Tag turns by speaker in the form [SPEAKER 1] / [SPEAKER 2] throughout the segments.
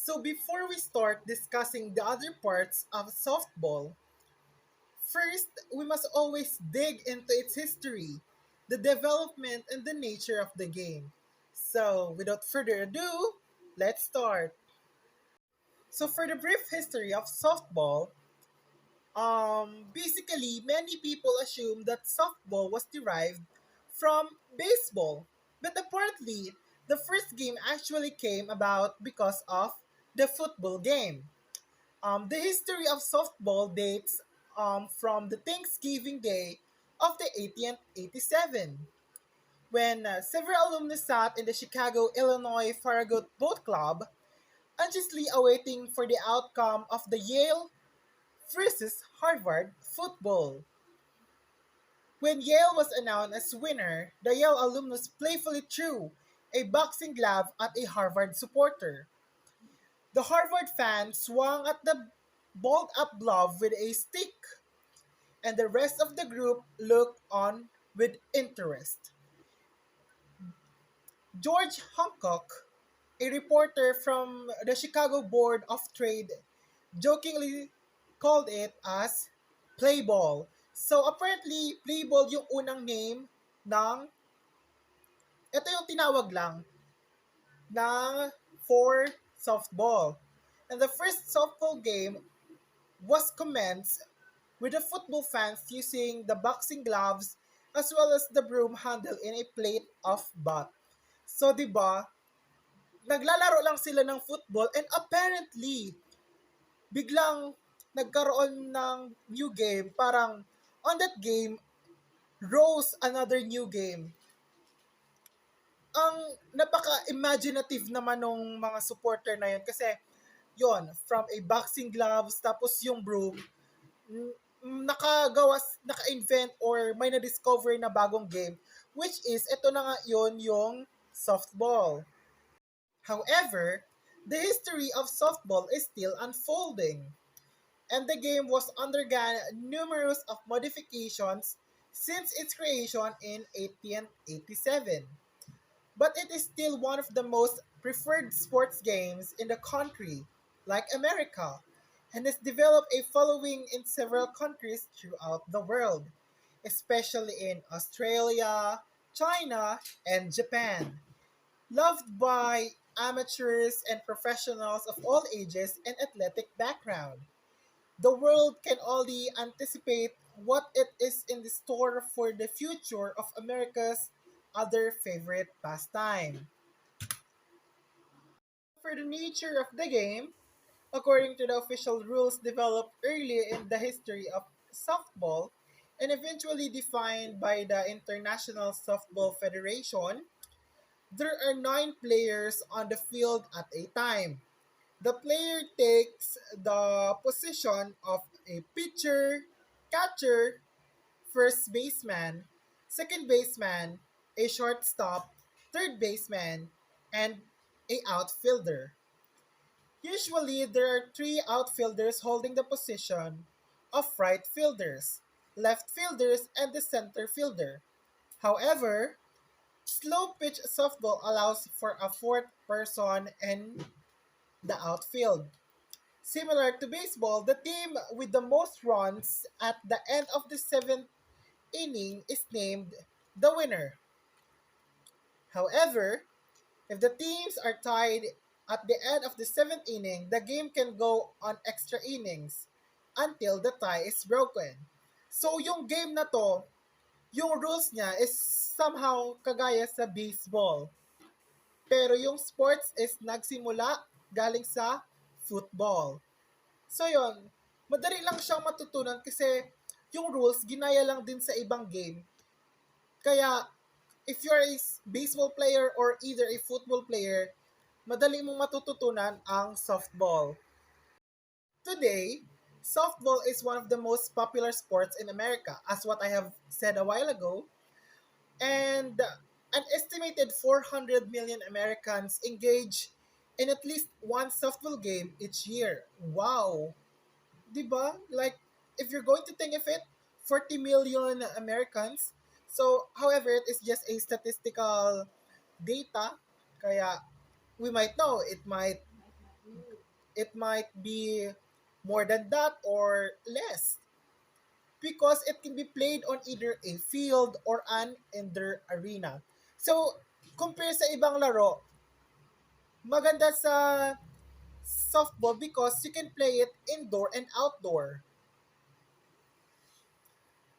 [SPEAKER 1] So before we start discussing the other parts of softball, first we must always dig into its history, the development, and the nature of the game. So without further ado, let's start. So for the brief history of softball, basically many people assume that softball was derived from baseball, but apparently the first game actually came about because of the football game. The history of softball dates from the Thanksgiving Day of the 1887, when several alumni sat in the Chicago, Illinois Farragut Boat Club, anxiously awaiting for the outcome of the Yale versus Harvard football. When Yale was announced as winner, the Yale alumnus playfully threw a boxing glove at a Harvard supporter. The Harvard fan swung at the balled up glove with a stick, and the rest of the group looked on with interest. George Hancock, a reporter from the Chicago Board of Trade, jokingly called it as play ball. So apparently, play ball yung unang name ng, ito yung tinawag lang, ng for softball. And the first softball game was commenced with the football fans using the boxing gloves as well as the broom handle in a plate of bat. So, di ba, naglalaro lang sila ng football and apparently, biglang nagkaroon ng new game. Parang, on that game, rose another new game. Ang napaka-imaginative naman nung mga supporter na yun kasi yon from a boxing gloves tapos yung broom, naka-invent or may na-discover na bagong game, which is, ito na nga yun yung softball. However, the history of softball is still unfolding, and the game was undergone numerous of modifications since its creation in 1887. But it is still one of the most preferred sports games in the country, like America, and has developed a following in several countries throughout the world, especially in Australia, China, and Japan. Loved by amateurs and professionals of all ages and athletic background. The world can only anticipate what it is in the store for the future of America's other favorite pastime. For the nature of the game, according to the official rules developed early in the history of softball and eventually defined by the International Softball Federation, there are 9 players on the field at a time. The player takes the position of a pitcher, catcher, first baseman, second baseman, a shortstop, third baseman, and a outfielder. Usually, there are 3 outfielders holding the position of right fielders, left fielders, and the center fielder. However, slow pitch softball allows for a fourth person in the outfield. Similar to baseball, the team with the most runs at the end of the seventh inning is named the winner. However, if the teams are tied at the end of the seventh inning, the game can go on extra innings until the tie is broken. So yung game na to, yung rules niya is somehow kagaya sa baseball. Pero yung sports is nagsimula galing sa football. So yon, madali lang siyang matutunan kasi yung rules ginaya lang din sa ibang game. Kaya if you're a baseball player or either a football player, madali mong matututunan ang softball. Today, softball is one of the most popular sports in America, as what I have said a while ago, and an estimated 400 million Americans engage in at least one softball game each year. Wow! Diba? Like, if you're going to think of it, 40 million Americans. So, however, it is just a statistical data. Kaya, we might know, it might It might be more than that or less because it can be played on either a field or an indoor arena. So, compare sa ibang laro, maganda sa softball because you can play it indoor and outdoor.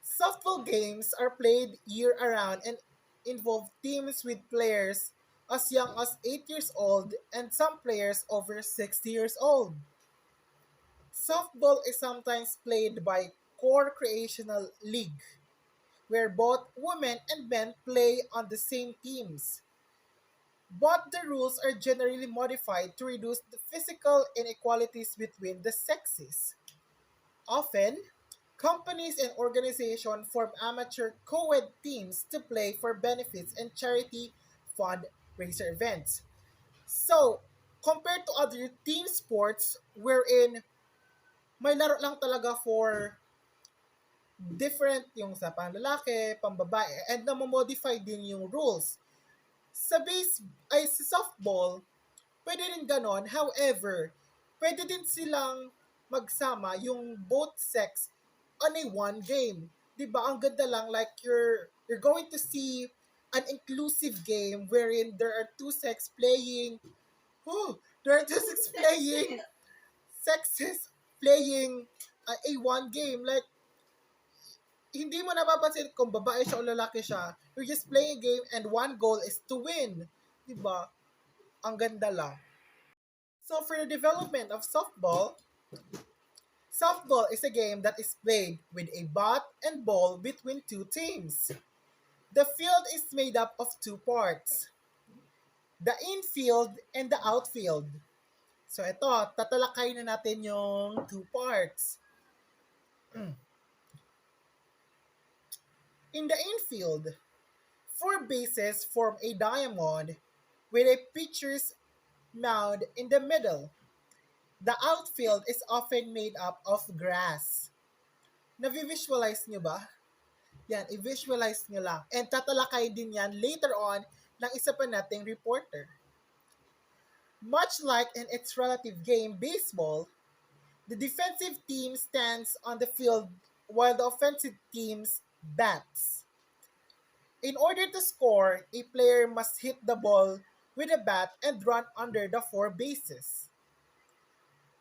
[SPEAKER 1] Softball games are played year-around and involve teams with players as young as 8 years old and some players over 60 years old. Softball is sometimes played by core-creational league, where both women and men play on the same teams. But the rules are generally modified to reduce the physical inequalities between the sexes. Often, companies and organizations form amateur co-ed teams to play for benefits and charity fundraiser events. So, compared to other team sports wherein may laro lang talaga for different yung sa panlalaki, pambabae, and namomodify din yung rules. Sa base, ay sa softball, pwede rin ganon. However, pwede din silang magsama yung both sex on a one game. 'Di ba? Ang ganda lang like you're going to see an inclusive game wherein there are two sex playing. There are two sex playing sexes playing a one game like hindi mo napapansin kung babae siya o lalaki siya. You're just playing a game and one goal is to win. 'Di ba? Ang ganda lang. So for the development of softball, softball is a game that is played with a bat and ball between two teams. The field is made up of two parts, the infield and the outfield. So ito, tatalakay na natin yung two parts. In the infield, four bases form a diamond with a pitcher's mound in the middle. The outfield is often made up of grass. Navi-visualize nyo ba? Yan, i-visualize nyo lang. And tatalakay din yan later on ng isa pa nating reporter. Much like in its relative game, baseball, the defensive team stands on the field while the offensive team bats. In order to score, a player must hit the ball with a bat and run under the four bases.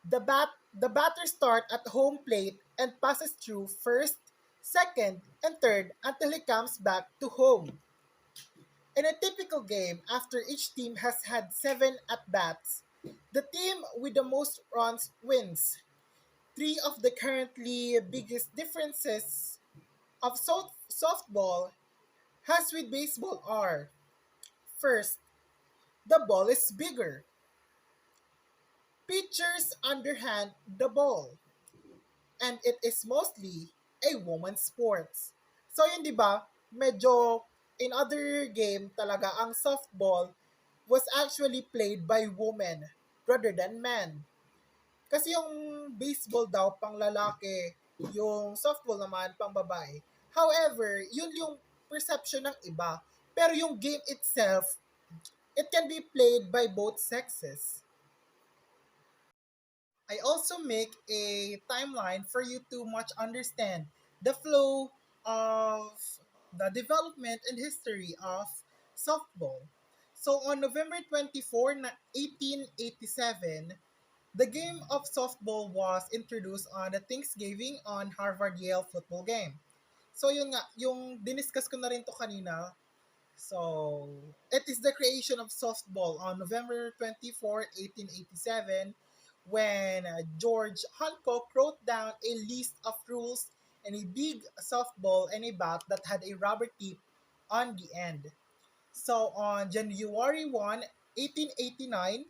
[SPEAKER 1] The batter starts at home plate and passes through first, second, and third until he comes back to home. In a typical game, after each team has had 7 at-bats, the team with the most runs wins. Three of the currently biggest differences of softball has with baseball are: first, the ball is bigger. Pitchers underhand the ball. And it is mostly a woman's sports. So yun 'di ba? Medyo in other game talaga ang softball was actually played by women rather than men. Kasi yung baseball daw pang lalaki, yung softball naman pang babae. However, yun yung perception ng iba. Pero yung game itself, it can be played by both sexes. I also make a timeline for you to much understand the flow of the development and history of softball. So on November 24, 1887, the game of softball was introduced on the Thanksgiving on Harvard-Yale football game. So yun nga, yung diniscuss ko na rin to kanina. So, it is the creation of softball on November 24, 1887, when George Hancock wrote down a list of rules and a big softball and a bat that had a rubber tip on the end. So, on January 1, 1889,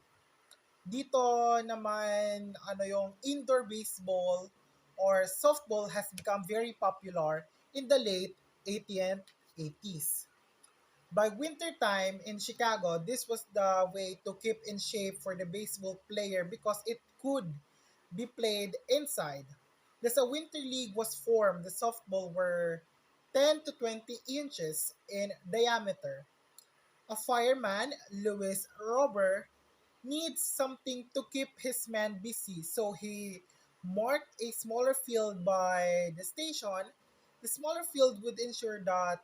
[SPEAKER 1] dito naman yung indoor baseball or softball has become very popular in the late 1880s. By winter time in Chicago, this was the way to keep in shape for the baseball player because it could be played inside. Thus, a winter league was formed. The softball were 10 to 20 inches in diameter. A fireman, Louis Rober, needs something to keep his man busy, so he marked a smaller field by the station. The smaller field would ensure that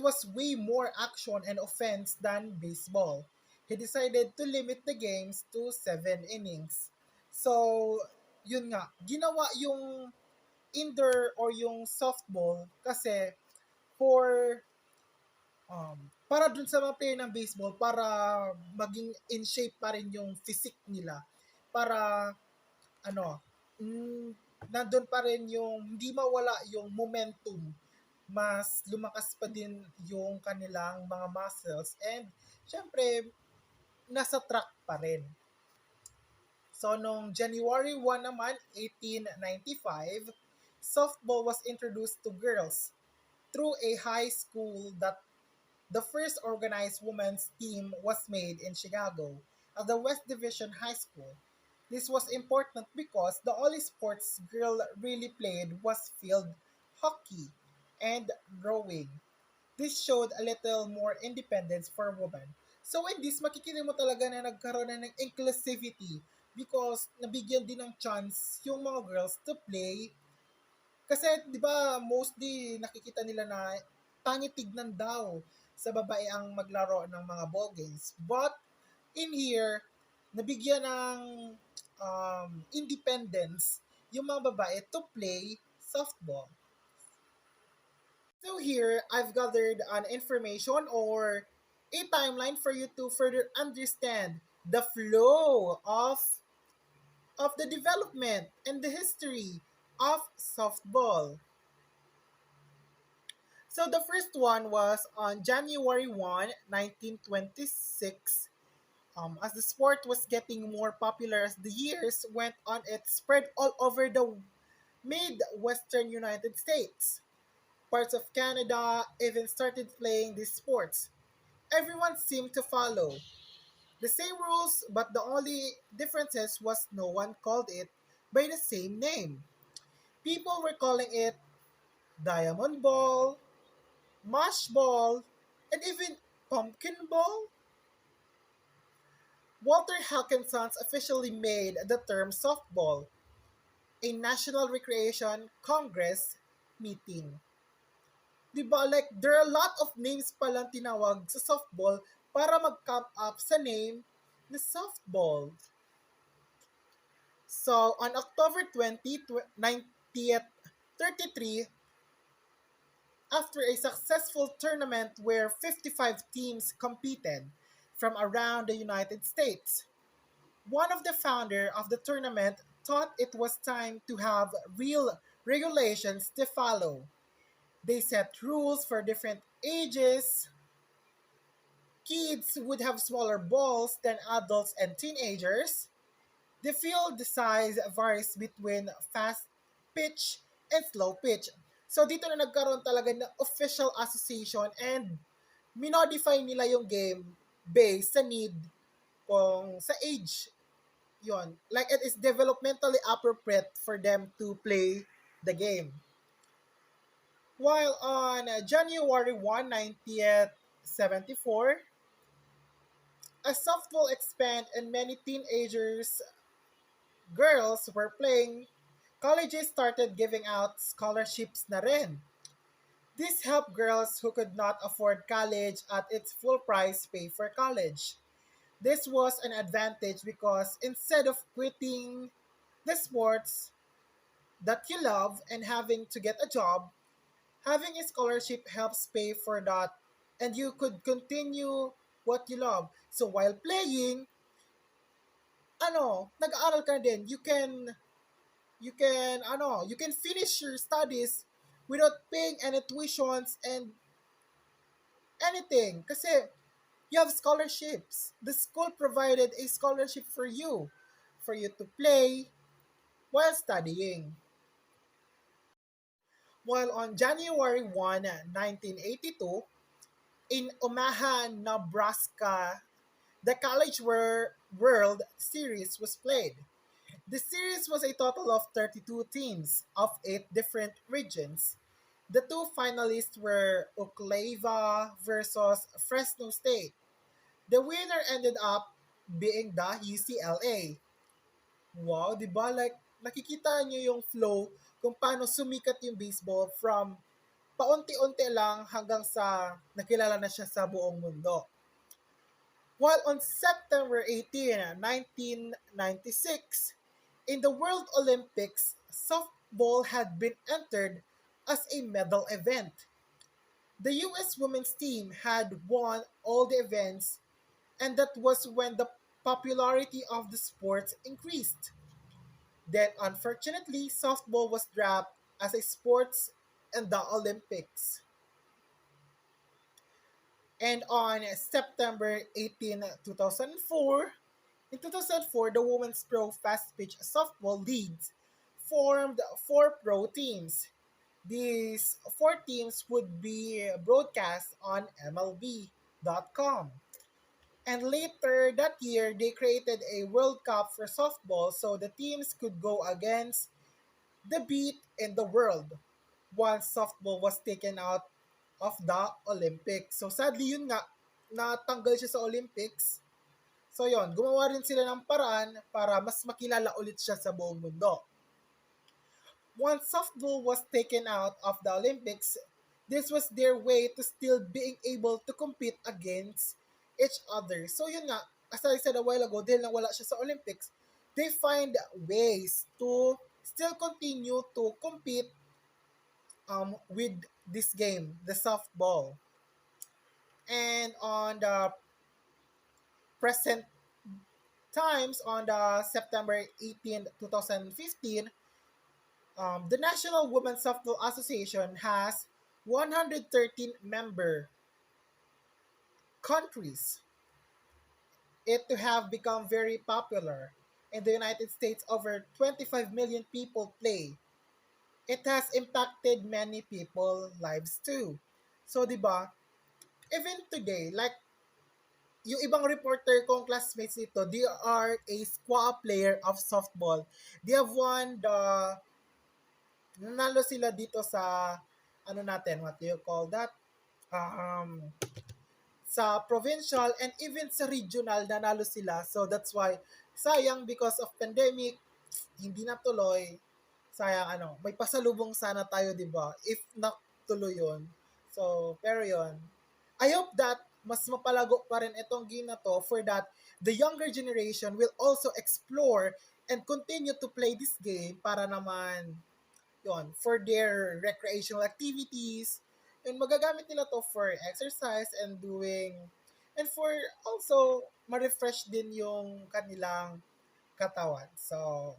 [SPEAKER 1] was way more action and offense than baseball. He decided to limit the games to 7 innings. So, yun nga, ginawa yung indoor or yung softball kasi for para dun sa mga player ng baseball para maging in shape pa rin yung physique nila. Para ano, mm, nandun pa rin yung hindi mawala yung momentum, mas lumakas pa din yung kanilang mga muscles and syempre nasa track pa rin. So noong January 1 naman, 1895, softball was introduced to girls through a high school that the first organized women's team was made in Chicago at the West Division High School. This was important because the only sports girl really played was field hockey and rowing. This showed a little more independence for women. So in this, makikita mo talaga na nagkaroon na ng inclusivity because nabigyan din ng chance yung mga girls to play. Kasi 'di ba mostly nakikita nila na pangit tignan daw sa babae ang maglaro ng mga ball games. But in here, nabigyan ng independence yung mga babae to play softball. So here, I've gathered an information or a timeline for you to further understand the flow of the development and the history of softball. So the first one was on January 1, 1926. As the sport was getting more popular as the years went on, it spread all over the mid-western United States. Parts of Canada even started playing these sports. Everyone seemed to follow the same rules, but the only differences was no one called it by the same name. People were calling it diamond ball, mush ball, and even pumpkin ball. Walter Hawkinson's officially made the term softball a National Recreation Congress meeting. Diba? Like, there are a lot of names palang tinawag sa softball para mag-come up sa name na softball. So, on October 20, 1933, after a successful tournament where 55 teams competed from around the United States, one of the founder of the tournament thought it was time to have real regulations to follow. They set rules for different ages. Kids would have smaller balls than adults and teenagers. The field size varies between fast pitch and slow pitch. So dito na nagkaroon talaga ng official association and minodify nila yung game based sa need kung sa age yon. Like it is developmentally appropriate for them to play the game. While on January 1, 1974, as softball expanded and many teenagers girls were playing, colleges started giving out scholarships na rin. This helped girls who could not afford college at its full price pay for college. This was an advantage because instead of quitting the sports that you love and having to get a job, having a scholarship helps pay for that and you could continue what you love. So while playing, nag-aaral ka din. You can finish your studies without paying any tuitions and anything kasi you have scholarships. The school provided a scholarship for you to play while studying. While on January 1, 1982, in Omaha, Nebraska, the College World Series was played. The series was a total of 32 teams of 8 different regions. The two finalists were Oklahoma versus Fresno State. The winner ended up being the UCLA. Wow, di ba? Like, nakikita niyo yung flow kung paano sumikat yung baseball from paunti-unti lang hanggang sa nakilala na siya sa buong mundo. While on September 18, 1996, in the World Olympics, softball had been entered as a medal event. The US women's team had won all the events, and that was when the popularity of the sport increased. Then, unfortunately, softball was dropped as a sport in the Olympics. And on September 18, 2004, in 2004, the Women's Pro Fast Pitch Softball Leagues formed four pro teams. These four teams would be broadcast on MLB.com. And later that year, they created a World Cup for softball so the teams could go against the beat in the world once softball was taken out of the Olympics. So sadly yun nga, natanggal siya sa Olympics. So yon, gumawa rin sila ng paraan para mas makilala ulit siya sa buong mundo. Once softball was taken out of the Olympics, this was their way to still being able to compete against each other. So yun nga, as I said a while ago, dahil nawala siya sa Olympics, they find ways to still continue to compete with this game, the softball. And on the present times, on the September 18, 2015, the National Women's Softball Association has 113 member countries. It to have become very popular. In the United States, over 25 million people play. It has impacted many people lives too. So, di ba, even today, like yung ibang reporter kong classmates nito, they are a squad player of softball. They have won the, nanalo sila dito sa, ano natin, what do you call that? Um, sa provincial and even sa regional, nanalo sila. So that's why, sayang because of pandemic, hindi natuloy. Sayang may pasalubong sana tayo, di ba? If natuloy yun. So, pero yun. I hope that mas mapalago pa rin itong game na to for that the younger generation will also explore and continue to play this game para naman yon for their recreational activities and magagamit nila to for exercise and doing and for also ma-refresh din yung kanilang katawan. So,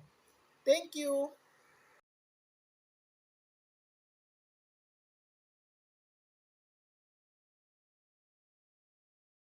[SPEAKER 1] thank you!